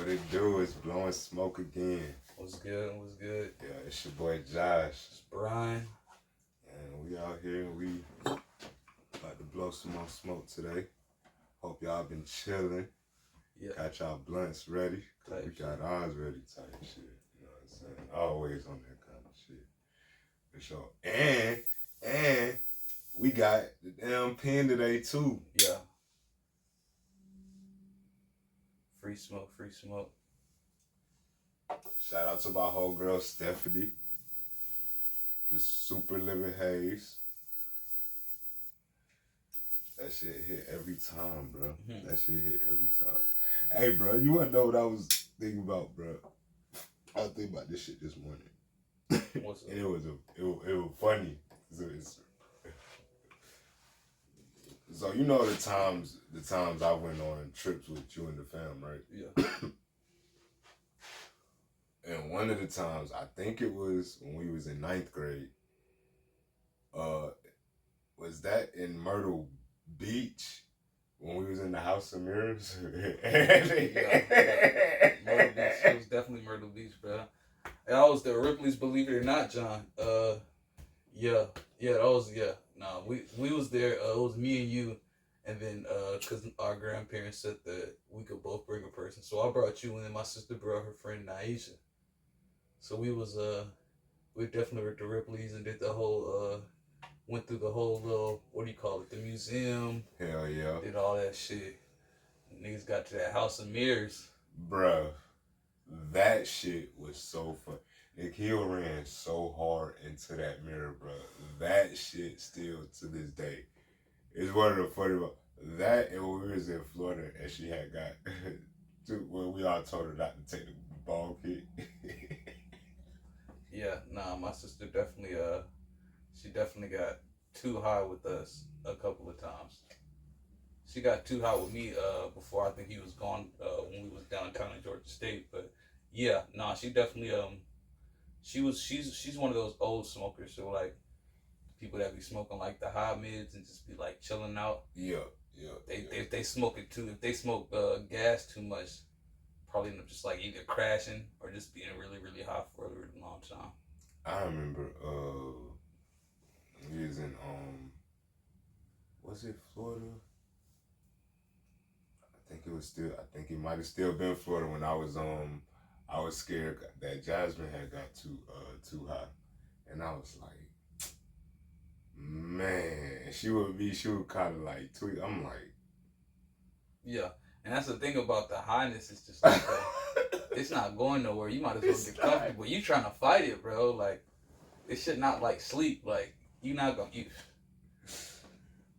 What it do is blowing smoke again. What's good? What's good? Yeah, it's your boy Josh. It's Brian. And we out here and we about to blow some more smoke today. Hope y'all been chilling. Yeah. Got y'all blunts ready. Type We got shit. ours ready type shit. You know what I'm saying? Always on that kind of shit. For sure. And we got the damn pen today too. Yeah. Free smoke, free smoke. Shout out to my whole girl Stephanie. The Super Living Haze. That shit hit every time, bro. Mhm. That shit hit every time. Hey, bro, you wanna know what I was thinking about, bro? I was thinking about this shit this morning. What's up? And it was funny. So you know the times I went on trips with you and the fam, right? Yeah. And one of the times, I think it was when we was in 9th grade, was that in Myrtle Beach when we was in the House of Mirrors? Yeah. Myrtle Beach. It was definitely Myrtle Beach, bro. And I was the Ripley's Believe It or Not, John. Yeah. Nah, we was there. It was me and you, and then cause our grandparents said that we could both bring a person, so I brought you, and then my sister brought her friend Naisha. So we definitely were at the Ripley's and did the whole went through the whole little, what do you call it, the museum. Hell yeah. Did all that shit. Niggas got to that House of Mirrors. Bruh, that shit was so fun. Nick Hill ran so hard into that mirror, bro. That shit still to this day is one of the funny about that. And when we was in Florida and she had got when we all told her not to take the ball kick. Yeah, nah, my sister definitely she definitely got too high with us a couple of times. She got too high with me before I think he was gone when we was downtown in Georgia State. But yeah, nah, she definitely she's one of those old smokers. So like people that be smoking like the high mids and just be like chilling out. Yeah. If they smoke it too, if they smoke gas too much, probably end up just like either crashing or just being really really high for a really long time. I remember we was in was it Florida? I think it might have still been Florida when I was scared that Jasmine had got too high. And I was like, man, she would kind of like tweet. I'm like, Yeah, and that's the thing about the highness. It's just like it's not going nowhere. You might as well get comfortable. You trying to fight it, bro. Like it should not like sleep. Like you not gonna you.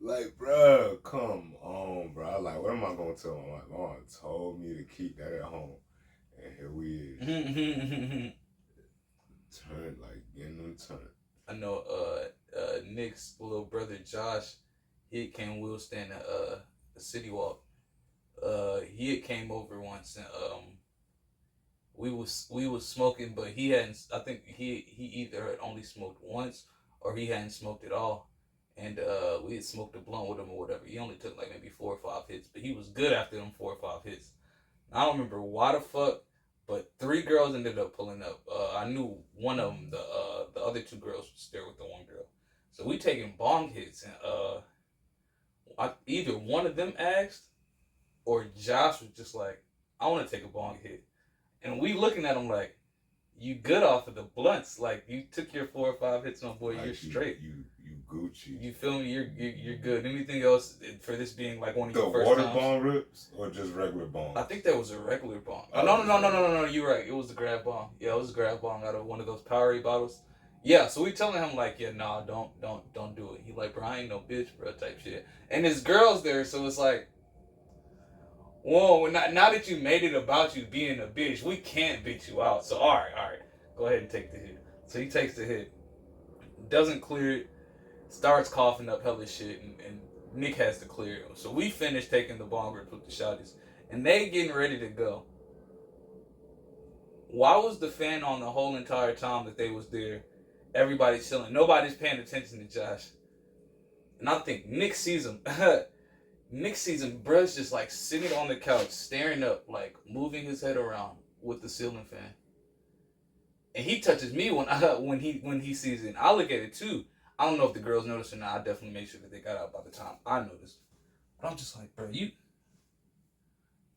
like, bro, come on, bro. I like, what am I gonna tell my mom? My mom told me to keep that at home, and here we is. Turn like getting them turned. I know Nick's little brother Josh, he had came, we was staying at a city walk. He had came over once and we was smoking, but he hadn't, I think he either had only smoked once or he hadn't smoked at all. And we had smoked a blunt with him or whatever. He only took like maybe 4 or 5 hits, but he was good after them 4 or 5 hits. I don't remember why the fuck, but 3 girls ended up pulling up. I knew one of them. The other 2 girls was there with the one girl. So we taking bong hits, and either one of them asked, or Josh was just like, "I want to take a bong hit," and we looking at him like, "You good off of the blunts? Like you took your 4 or 5 hits, my boy. Like you're straight. You Gucci. You feel me? You're good. Anything else for this being like one of your The first water times?" bong rips or just regular bong? I think that was a regular bong. Oh, no. You're right. It was the grab bong. Yeah, it was a grab bong out of one of those Powerade bottles. Yeah, so we telling him like, yeah, nah, don't do it. He like, bro, I ain't no bitch, bro, type shit. And his girl's there, so it's like, whoa, now that you made it about you being a bitch, we can't beat you out. So all right, go ahead and take the hit. So he takes the hit, doesn't clear it, starts coughing up hella shit, and Nick has to clear it. So we finish taking the bong rips with the shotties, and they getting ready to go. Why was the fan on the whole entire time that they was there? Everybody's chilling. Nobody's paying attention to Josh. And I think Nick sees him. Next season, bruh's just like sitting on the couch, staring up, like moving his head around with the ceiling fan. And he touches me when he sees it. And I look at it too. I don't know if the girls notice or not. I definitely make sure that they got out by the time I noticed. But I'm just like, bro,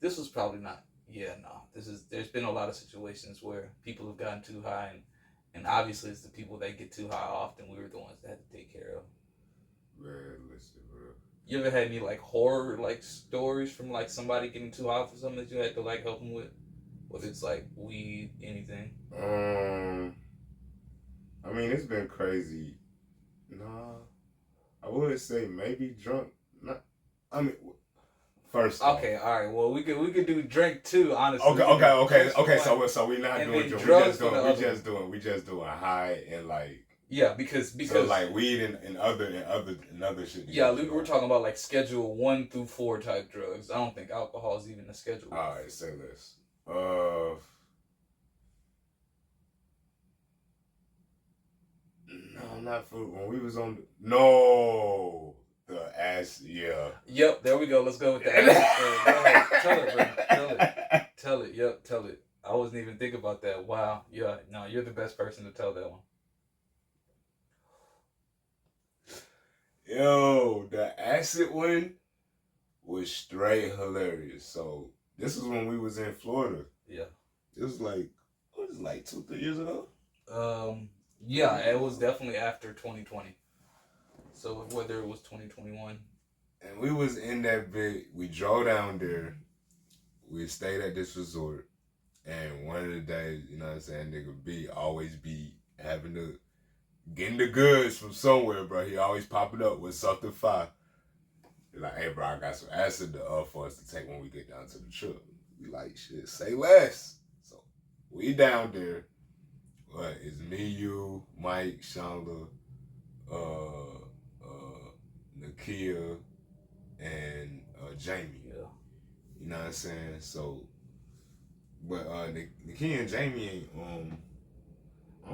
this was probably not. Yeah, no. There's been a lot of situations where people have gotten too high, and obviously it's the people that get too high often. We were the ones that had to take care of. Man, listen, bro. You ever had any like horror like stories from like somebody getting too high for something that you had to like help them with? Whether it's like weed, anything. I mean, it's been crazy. Nah, I would say maybe drunk. Not, I mean, first. Okay, all right. Well, we could do drink too. Honestly. Okay. So we're not and doing then drugs. We drugs just doing high and like. Yeah, because so like weed and other shit. Yeah, we're talking about like Schedule 1 through 4 type drugs. I don't think alcohol is even a schedule. All right, say this. No, not for when we was on. No, the ass. Yeah. Yep. There we go. Let's go with the ass. Go ahead. Tell it, bro. Tell it. Yep. Tell it. I wasn't even thinking about that. Wow. Yeah. No, you're the best person to tell that one. Yo, the acid one was straight hilarious. So this is when we was in Florida. Yeah. It was like 2-3 years ago. Yeah, it was definitely after 2020. So whether it was 2021. And we was in that bit. We drove down there. We stayed at this resort. And one of the days, you know what I'm saying, nigga B always be having to getting the goods from somewhere, bro. He always popping up with something fire. Like, hey, bro, I got some acid for us to take when we get down to the trip. We like, shit, say less. So we down there. What, it's me, you, Mike, Chandler, Nakia, and Jamie. Yeah. You know what I'm saying? So, but Nakia and Jamie ain't I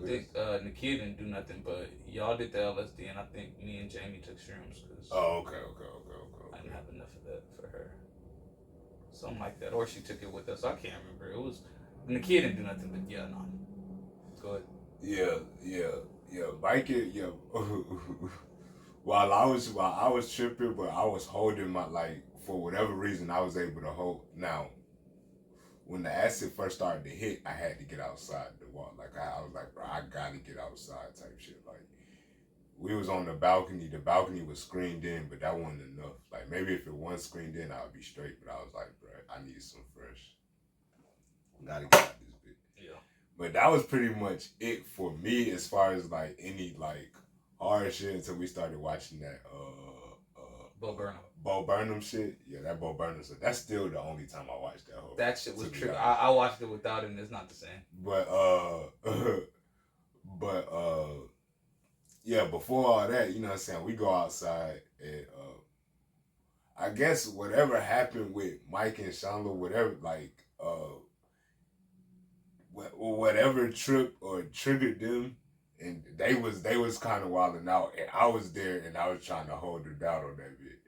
think Nakia didn't do nothing, but y'all did the LSD, and I think me and Jamie took shrooms because okay. I didn't have enough of that for her, something like that, or she took it with us. I can't remember. It was Nakia didn't do nothing, but yeah, no. Go ahead. Yeah. Mike, yeah. while I was tripping, but I was holding my for whatever reason I was able to hold. Now, when the acid first started to hit, I had to get outside to walk. Like I was like, bro, I gotta get outside type shit. Like we was on the balcony. The balcony was screened in, but that wasn't enough. Like maybe if it wasn't screened in, I would be straight. But I was like, bro, I need some fresh. Gotta get out this bit. Yeah. But that was pretty much it for me as far as like any like hard shit until we started watching that Bo Burnham shit. Yeah, that Bo Burnham shit. That's still the only time I watched that whole. That shit was tricky. I watched it without it and it's not the same. But yeah, before all that, you know what I'm saying, we go outside and I guess whatever happened with Mike and Chandler, whatever whatever trip or triggered them, and they was kind of wilding out, and I was there and I was trying to hold her down on that bit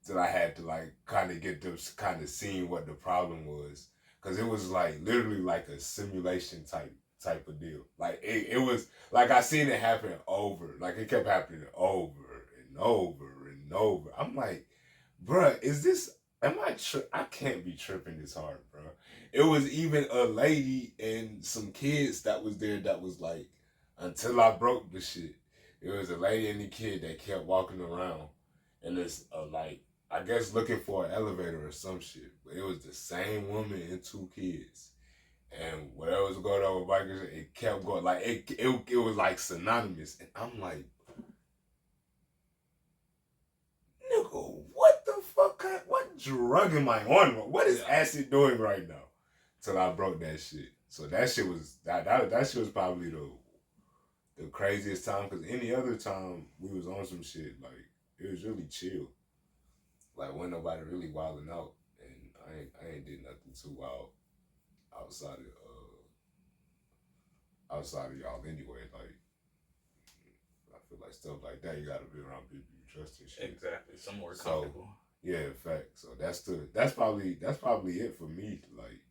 till I had to like kind of get them kind of seeing what the problem was, because it was like literally like a simulation type of deal. Like it was like I seen it happen over, like it kept happening over and over and over. I'm like, bruh, is this? I can't be tripping this hard, bro. It was even a lady and some kids that was there that was like, until I broke the shit. It was a lady and a kid that kept walking around, and it's like, I guess looking for an elevator or some shit. But it was the same woman and 2 kids. And whatever was going on with bikers, it kept going. Like, it was like synonymous. And I'm like, nigga, what the fuck? What drug am I on? What is acid doing right now? Till I broke that shit. So that shit was, that shit was probably the craziest time. Because any other time we was on some shit, like, it was really chill. Like, wasn't nobody really wilding out. And I ain't did nothing too wild outside of y'all anyway. Like, I feel like stuff like that, you gotta be around people you trust and shit. Exactly. Somewhere So, comfortable. Yeah, in fact. So that's probably it for me. Like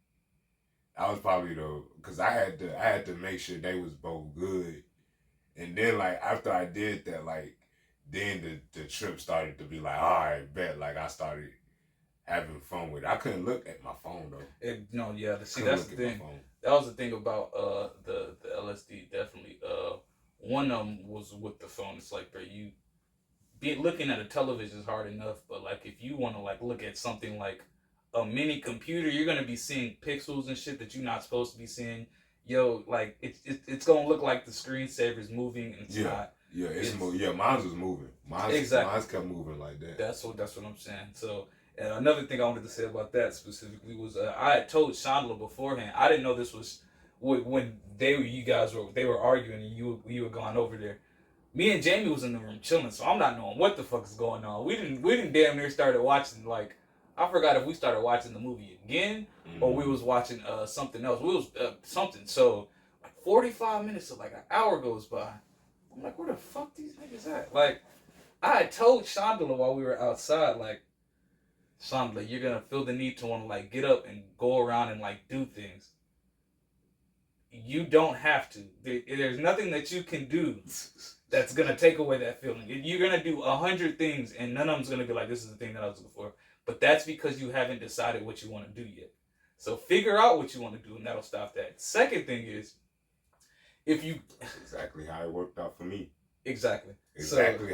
I was probably because I had to make sure they was both good, and then like after I did that, like then the trip started to be like, all right, bet. Like I started having fun with it. I couldn't look at my phone though. See, that's the thing. That was the thing about the LSD. Definitely. One of them was with the phone. It's like, bro, you be looking at a television is hard enough, but like if you want to like look at something like a mini computer, you're gonna be seeing pixels and shit that you're not supposed to be seeing. Yo, like it's gonna look like the screensaver's moving and it's not. Yeah, mine was moving. Mine kept moving like that. That's what I'm saying. So another thing I wanted to say about that specifically was I had told Chandler beforehand. I didn't know this was when they were arguing and you were going over there. Me and Jamie was in the room chilling, so I'm not knowing what the fuck is going on. We didn't damn near started watching, like, I forgot if we started watching the movie again or we was watching something else. We was something. So like 45 minutes or like an hour goes by. I'm like, where the fuck these niggas at? Like, I had told Chandler while we were outside, like, Chandler, you're gonna feel the need to want to like get up and go around and like do things. You don't have to. There's nothing that you can do that's gonna take away that feeling. You're gonna do 100 things, and none of them's gonna be like, "This is the thing that I was looking for." But that's because you haven't decided what you want to do yet. So figure out what you want to do, and that'll stop that. Second thing is, if you that's exactly how it worked out for me. Exactly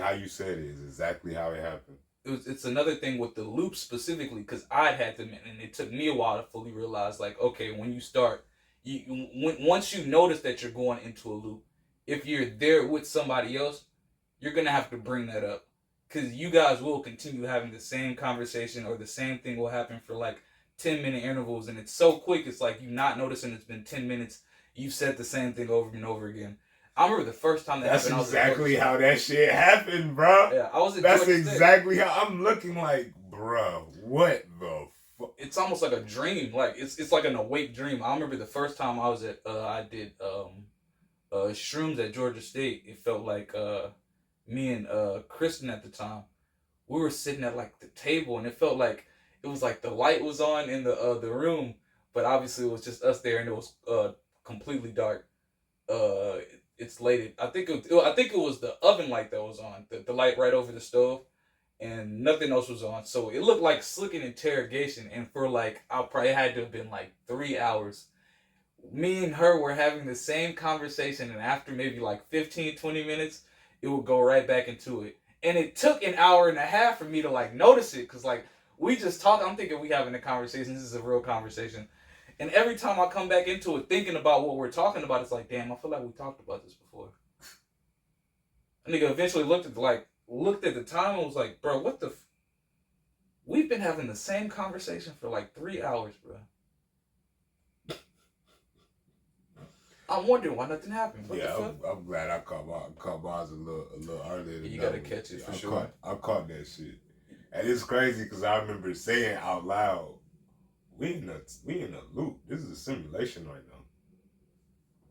how you said it is exactly how it happened. It's another thing with the loop specifically because I had to, and it took me a while to fully realize, like, okay, when you start, once you notice that you're going into a loop, if you're there with somebody else, you're going to have to bring that up. Because you guys will continue having the same conversation or the same thing will happen for like 10-minute intervals. And it's so quick, it's like you not noticing it's been 10 minutes. You've said the same thing over and over again. I remember the first time that happened. That's exactly how that shit happened, bro. Yeah, I was at That's exactly how I'm looking like, bro, what the fuck? It's almost like a dream. Like, it's like an awake dream. I remember the first time I was at, I did shrooms at Georgia State. It felt like me and Kristen at the time, we were sitting at like the table, and it felt like it was like the light was on in the room, but obviously it was just us there, and it was completely dark. It's late. I think it was the oven light that was on, the light right over the stove, and nothing else was on. So it looked like slicking interrogation, and for like I probably had to have been like 3 hours. Me and her were having the same conversation, and after maybe like 15-20 minutes, it would go right back into it. And it took an hour and a half for me to like notice it, because like we just talk. I'm thinking we having a conversation. This is a real conversation. And every time I come back into it thinking about what we're talking about, it's like, damn, I feel like we talked about this before. A nigga eventually looked at the time and was like, bro, what the we've been having the same conversation for like 3 hours, bro. I'm wondering why nothing happened. What the fuck? I'm glad I caught mine a little earlier. You gotta catch it for sure. I caught that shit, and it's crazy because I remember saying out loud, "We in a loop. This is a simulation right now."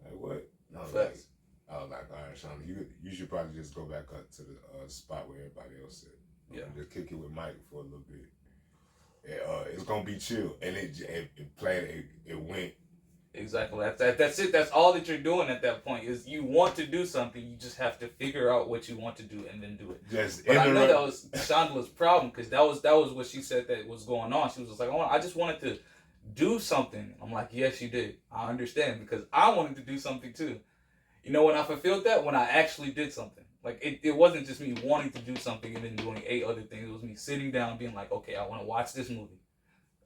Like what? I was like, all right, Sean, you should probably just go back up to the spot where everybody else said. Yeah. Just kick it with Mike for a little bit. It's gonna be chill, and it played. It went. Exactly. That's it. That's all that you're doing at that point. Is you want to do something, you just have to figure out what you want to do and then do it. But I know that was Chandler's problem, because that was what she said that was going on. She was just like, I just wanted to do something. I'm like, yes, you did. I understand, because I wanted to do something too. You know when I fulfilled that? When I actually did something. Like it wasn't just me wanting to do something and then doing 8 other things. It was me sitting down and being like, okay, I want to watch this movie.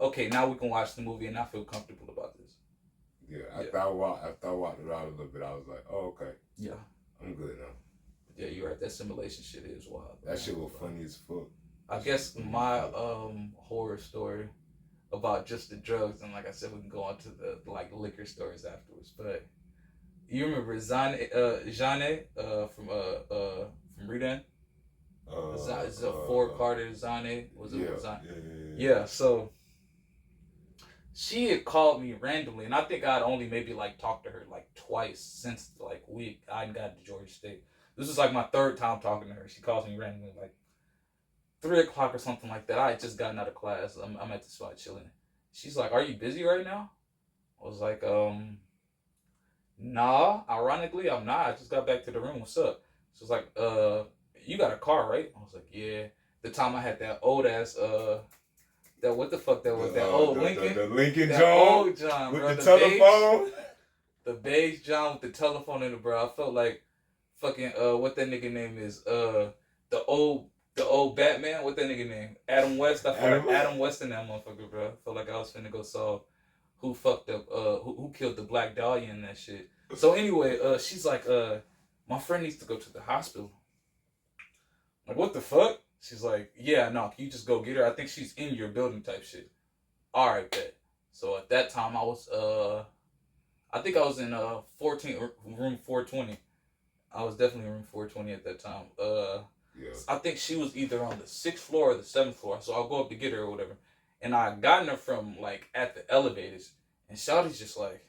Okay, now we can watch the movie and I feel comfortable about this. Yeah, after I walked around a little bit, I was like, oh, okay. Yeah. I'm good now. Yeah, you're right. That simulation shit is wild. That shit was funny as fuck. I guess my horror story about just the drugs, and like I said, we can go on to the like liquor stories afterwards. But you remember Zane from Redan? Ford Carter Zane. Was it Zane? Yeah, so she had called me randomly, and I think I'd only maybe like talked to her like twice since like I got to Georgia State. This was like my 3rd time talking to her. She calls me randomly like, 3 o'clock or something like that. I had just gotten out of class. I'm at the spot chilling. She's like, "Are you busy right now?" I was like, Nah. Ironically, I'm not. I just got back to the room. What's up? She was like, you got a car, right? I was like, yeah. The time I had that old ass, that what the fuck that was? That old Lincoln? The Lincoln that John old John, with bro. the telephone. The beige John with the telephone in it, bro. I felt like fucking, what that nigga name is? The old Batman. What that nigga name? Adam West. I felt like Adam West in that motherfucker, bro. I felt like I was finna go solve who fucked up, who killed the Black Dahlia and that shit. So anyway, she's like, my friend needs to go to the hospital. I'm like, what the fuck? She's like, yeah, no, can you just go get her? I think she's in your building type shit. All right, bet. So at that time, I think I was in room 420. I was definitely in room 420 at that time. Yeah. I think she was either on the 6th floor or the 7th floor. So I'll go up to get her or whatever. And I gotten her from like at the elevators, and Shawty's just like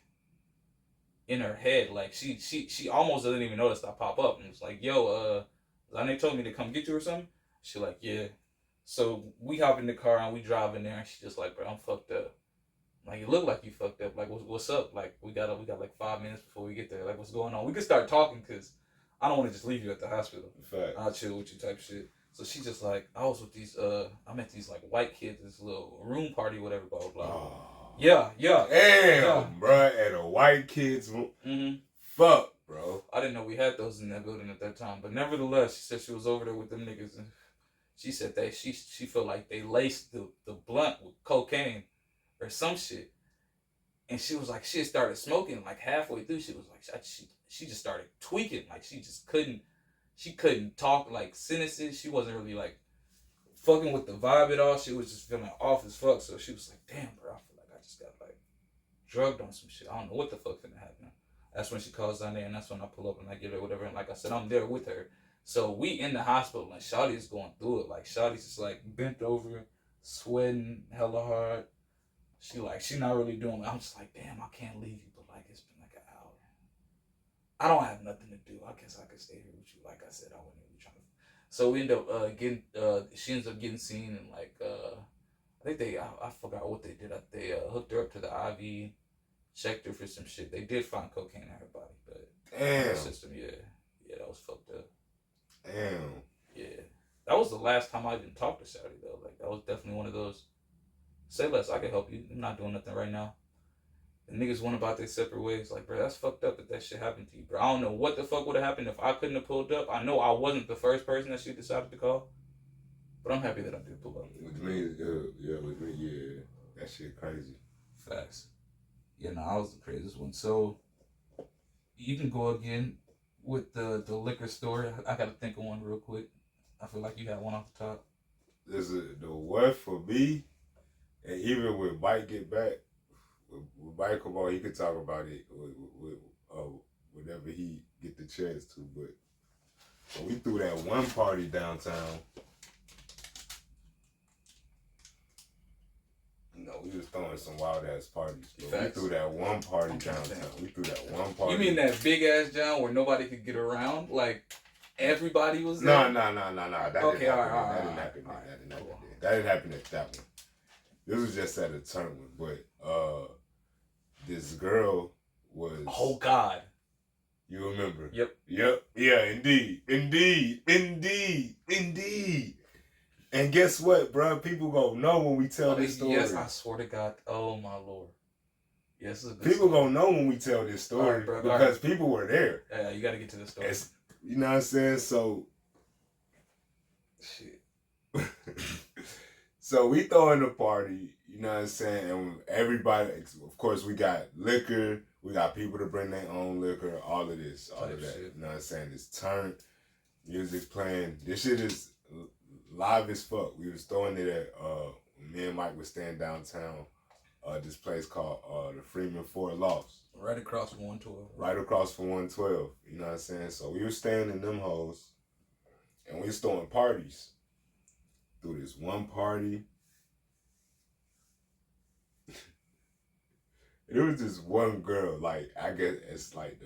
in her head, like she almost doesn't even notice I pop up, and it's like, yo, Zane told me to come get you or something. She like, yeah. So we hop in the car and we drive in there, and she just like, bro, I'm fucked up. Like, you look like you fucked up. Like, what's up? Like, we got like 5 minutes before we get there. Like, what's going on? We can start talking because I don't want to just leave you at the hospital. Fact. I'll chill with you type shit. So she just like, I was with these, I met these like white kids, this little room party, whatever, blah, blah, blah. Oh. Yeah. Damn, bro. At a white kid's room. Mm-hmm. Fuck, bro. I didn't know we had those in that building at that time. But nevertheless, she said she was over there with them niggas. And she said she felt like they laced the blunt with cocaine or some shit. And she was like, she had started smoking like halfway through. She was like, she just started tweaking. Like she couldn't talk like sentences. She wasn't really like fucking with the vibe at all. She was just feeling off as fuck. So she was like, damn, bro, I feel like I just got like drugged on some shit. I don't know what the fuck finna happen. That's when she calls Zane, and that's when I pull up and I get her whatever. And like I said, I'm there with her. So we in the hospital, and Shawty's going through it. Like Shawty's just like bent over, sweating hella hard. She not really doing it. I'm just like, damn, I can't leave you, but like it's been like an hour. I don't have nothing to do. I guess I could stay here with you. Like I said, I wouldn't even trying to. So we end up she ends up getting seen, and like I think I forgot what they did. They hooked her up to the IV, checked her for some shit. They did find cocaine in her body, but damn, system, yeah, that was fucked up. Damn. Yeah, that was the last time I even talked to Shawty though. Like that was definitely one of those. Say less, I can help you. I'm not doing nothing right now. The niggas went about their separate ways. Like, bro, that's fucked up that shit happened to you, bro. I don't know what the fuck would have happened if I couldn't have pulled up. I know I wasn't the first person that she decided to call, but I'm happy that I did pull up. With me, yeah. That shit crazy. Facts. Yeah, no, I was the craziest one. So, you can go again with the liquor store. I gotta think of one real quick. I feel like you had one off the top. This is the what for me. And even with Mike get back, with Mike come on, he could talk about it whenever he get the chance to. But when we threw that one party downtown, we was throwing some wild ass parties. But we threw that one party downtown. You mean that big ass John where nobody could get around? Like everybody was there? No. That didn't happen. That didn't happen at that one. This was just at a tournament, but this girl was. Oh God! You remember? Yep. Yeah, indeed. And guess what, bro? People gonna know when we tell this story. Yes, I swear to God. Oh my Lord. Yes, people gonna know when we tell this story because people were there. Yeah, you got to get to the story. You know what I'm saying? So. Shit. So we throwing a party, you know what I'm saying? And everybody, of course, we got liquor. We got people to bring their own liquor, all of this, all of that. Shit. You know what I'm saying? It's turned, music playing. This shit is live as fuck. We was throwing it at, me and Mike was staying downtown, this place called the Freeman Fort Lofts. Right across from 112. Right across from 112, you know what I'm saying? So we were staying in them hoes, and we was throwing parties. Through this one party. It was just one girl, like, I guess it's like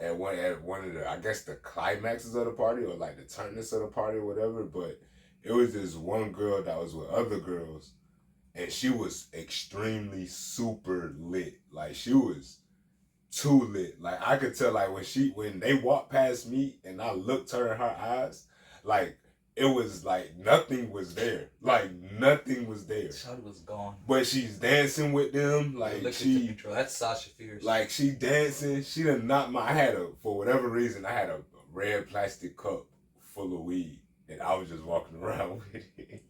at one of the, I guess, the climaxes of the party, or like the turnus of the party or whatever. But it was this one girl that was with other girls, and she was extremely super lit. Like she was too lit. Like I could tell, like when they walked past me and I looked her in her eyes, like it was like nothing was there. Like nothing was there. Shawty was gone. But she's dancing with them. Like she control. That's Sasha Fierce. Like she dancing. She done knocked my, I had a, for whatever reason, I had a red plastic cup full of weed and I was just walking around with it.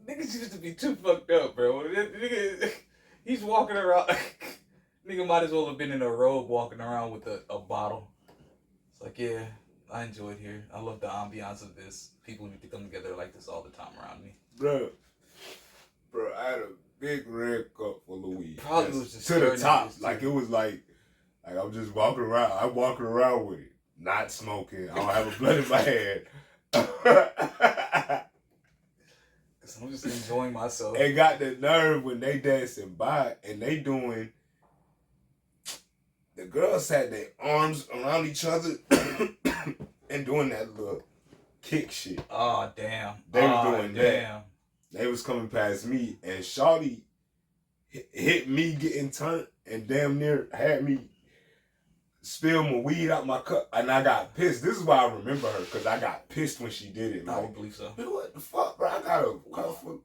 Niggas used to be too fucked up, bro. Nigga, he's walking around. Nigga might as well have been in a robe walking around with a bottle. It's like, yeah, I enjoyed here. I love the ambiance of this. People need to come together like this all the time around me. Bro, I had a big red cup full of weed. Probably was just to the top. Too. Like it was like I'm just walking around. I'm walking around with it. Not smoking. I don't have a blunt in my hand. I'm just enjoying myself. And got the nerve when they dancing by and they doing, the girls had their arms around each other and doing that little kick shit. Oh damn. They was doing that. They was coming past me and Shawty hit me getting turned and damn near had me spill my weed out my cup, and I got pissed. This is why I remember her, because I got pissed when she did it. Like, I don't believe so. What the fuck, bro? I got a cup full.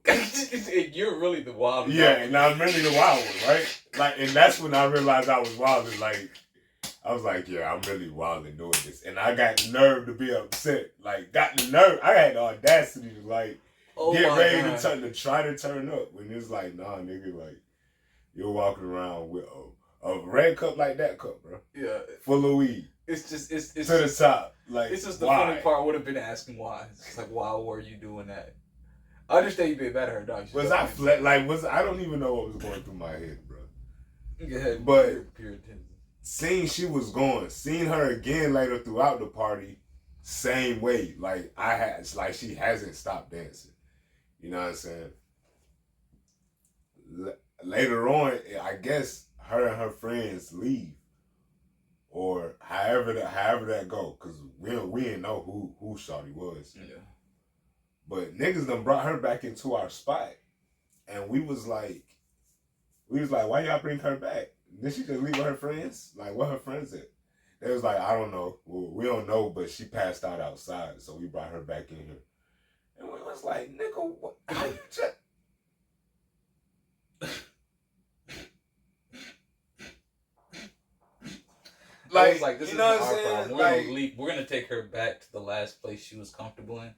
You're really the wild. Yeah, and I'm really the wild one, right? Like, and that's when I realized I was wilding. Like, I was like, yeah, I'm really wilding doing this, and I got the nerve to be upset. Like, got the nerve. I had the audacity to like get ready to try to turn up when it's like, nah, nigga, like you're walking around with a red cup like that cup, bro. Yeah. Full of weed. It's just to the top. Like, it's just the why? funny part would have been asking why. It's just like, why were you doing that? I understand you being mad at her, dog. I don't even know what was going through my head, bro. Yeah, but pure seeing she was going, seeing her again later throughout the party, same way. Like she hasn't stopped dancing. You know what I'm saying? Later on, I guess her and her friends leave, or however that go, cause we didn't know who Shawty was. Yeah. But niggas done brought her back into our spot, and we was like, why y'all bring her back? Did she just leave with her friends? Like, where her friends at? They was like, I don't know. Well, we don't know, but she passed out outside, so we brought her back in here. And we was like, nigga, what? How you just... Like this, you know, is our problem. We're gonna take her back to the last place she was comfortable in, and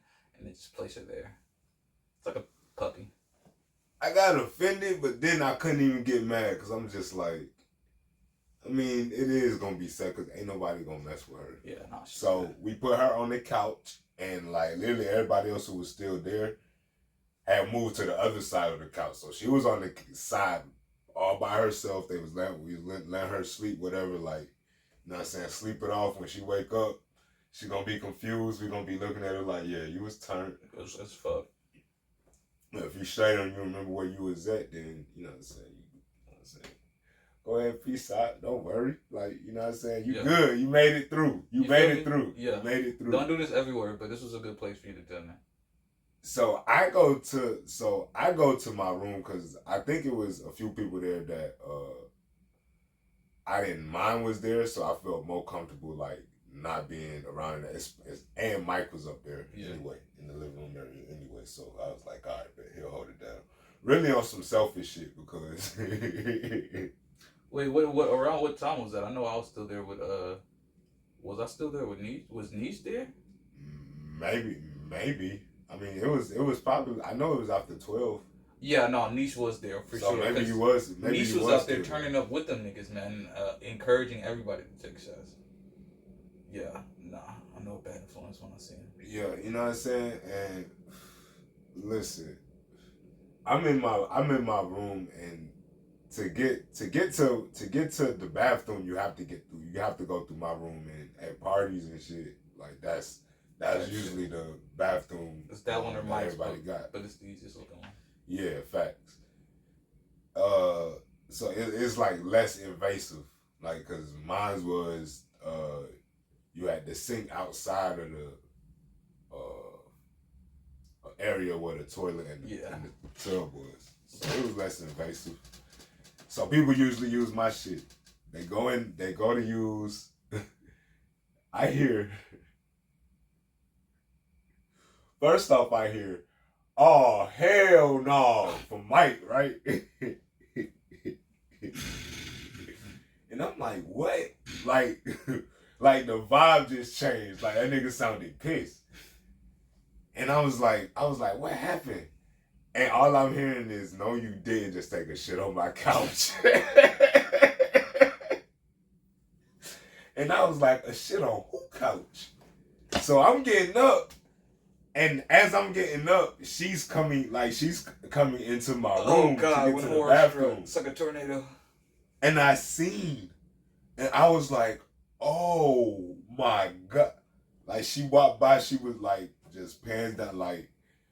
then just place her there. It's like a puppy. I got offended, but then I couldn't even get mad because I'm just like, I mean, it is gonna be sad because ain't nobody gonna mess with her. Yeah, no. So we put her on the couch, and like literally everybody else who was still there had moved to the other side of the couch. So she was on the side all by herself. We was letting her sleep, whatever. Like, you know what I'm saying? Sleep it off. When she wake up, she gonna be confused. We gonna be looking at her like, yeah, you was turned. As fuck. If you straight on, you remember where you was at, then, you know what I'm saying? Go ahead, peace out. Don't worry. Like, you know what I'm saying? You good. You made it through. You made it through. Yeah. You made it through. Don't do this everywhere, but this was a good place for you to do that. So I go to my room because I think it was a few people there that I didn't mind was there, so I felt more comfortable like not being around it. And Mike was up there anyway in the living room there anyway, so I was like, all right, but he'll hold it down. Really on some selfish shit because. Wait, what? Around what time was that? I know I was still there with Was I still there with Niche? Was Niche there? Maybe. I mean, it was probably. I know it was after 12. Yeah, no, Niche was there for sure. Maybe he was. Niche was out there turning up with them niggas, man, encouraging everybody to take shots. Yeah, nah, I know a bad influence when I see him. Yeah, you know what I'm saying. And listen, I'm in my room, and to get to the bathroom, you have to go through my room, and at parties and shit like that's usually the bathroom. It's that one or mine. Everybody got, but it's the easiest looking one. Yeah, facts. so it's like less invasive, like because mine was you had to sink outside of the area where the toilet and the tub was, so it was less invasive. So people usually use my shit. They go to use. I hear. First off, I hear, "Oh hell no" from Mike, right? And I'm like, what? Like, like the vibe just changed. Like that nigga sounded pissed. And I was like, what happened? And all I'm hearing is, no, you didn't just take a shit on my couch. And I was like, a shit on who couch? So I'm getting up. And as I'm getting up, she's coming into my room to get to the bathroom. It's like a tornado. And I seen, and I was like, oh my God. Like she walked by, she was like just pants down, like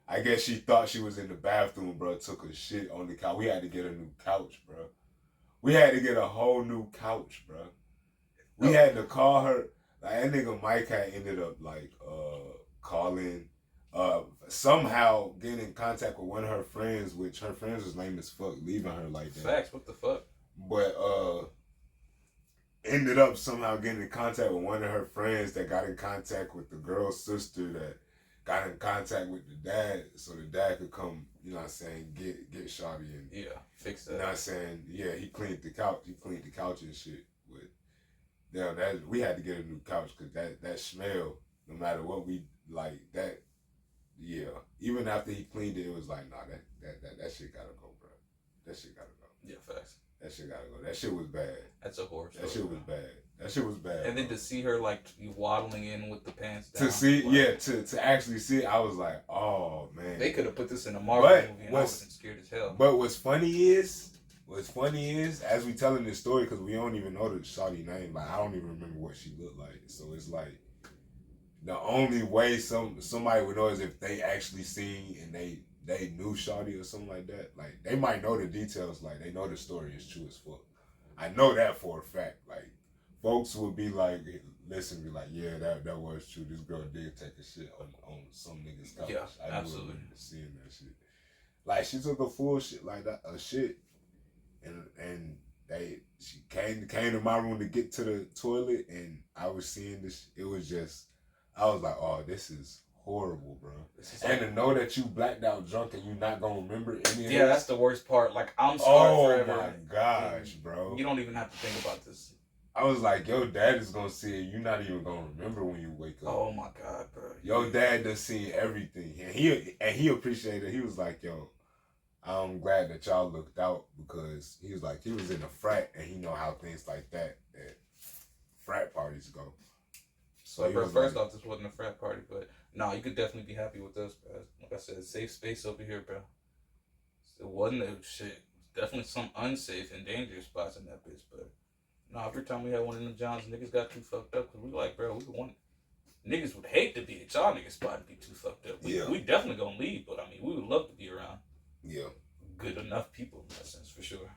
I guess she thought she was in the bathroom, bro. Took a shit on the couch. We had to get a new couch, bro. We had to get a whole new couch, bro. We had to call her. Like that nigga Mike had ended up like calling, somehow getting in contact with one of her friends, which her friends was lame as fuck, leaving her like that. Facts, what the fuck? But ended up somehow getting in contact with one of her friends that got in contact with the girl's sister that got in contact with the dad, so the dad could come, you know what I'm saying, get Shawty and fix that. You know what I'm saying? Yeah, he cleaned the couch and shit. But damn, that we had to get a new couch because that smell, no matter what we like, that even after he cleaned it, it was like, nah, that shit gotta go, bro. That shit gotta go. Yeah, facts. That shit gotta go. That shit was bad. That's a horror story. That shit was bad. That shit was bad. And then to see her like waddling in with the pants down. To see, to actually see it, I was like, oh man. They could have put this in a Marvel movie and I wasn't scared as hell. But what's funny is, as we telling this story, because we don't even know the shawty name, like I don't even remember what she looked like. So it's like the only way somebody would know is if they actually seen and they knew shawty or something like that. Like they might know the details, like they know the story is true as fuck. I know that for a fact. Like folks would be like, listen, be like, yeah, that was true. This girl did take a shit on some nigga's couch. Yeah, I absolutely. remember seeing that shit. Like she took a full shit like that, a shit, and she came to my room to get to the toilet, and I was seeing this. It was just, I was like, oh, this is horrible, bro. And to know that you blacked out drunk and you not gonna remember any of this. That's the worst part. Like I'm scarred forever. Oh my gosh, bro. You don't even have to think about this. I was like, your dad is gonna see it. You're not even gonna remember when you wake up. Oh my God, bro. Your dad done seen everything, and he appreciated it. He was like, yo, I'm glad that y'all looked out, because he was like, he was in a frat and he know how things like that at frat parties go. So bro, first off, this wasn't a frat party, but no, you could definitely be happy with us, bro. Like I said, safe space over here, bro. It wasn't a shit. Definitely some unsafe and dangerous spots in that bitch, but no, every time we had one of them Johns, niggas got too fucked up, because we like, bro, niggas would hate to be at y'all niggas spot and be too fucked up. We definitely gonna leave, but I mean, we would love to be around. Yeah. Good enough people in that sense, for sure.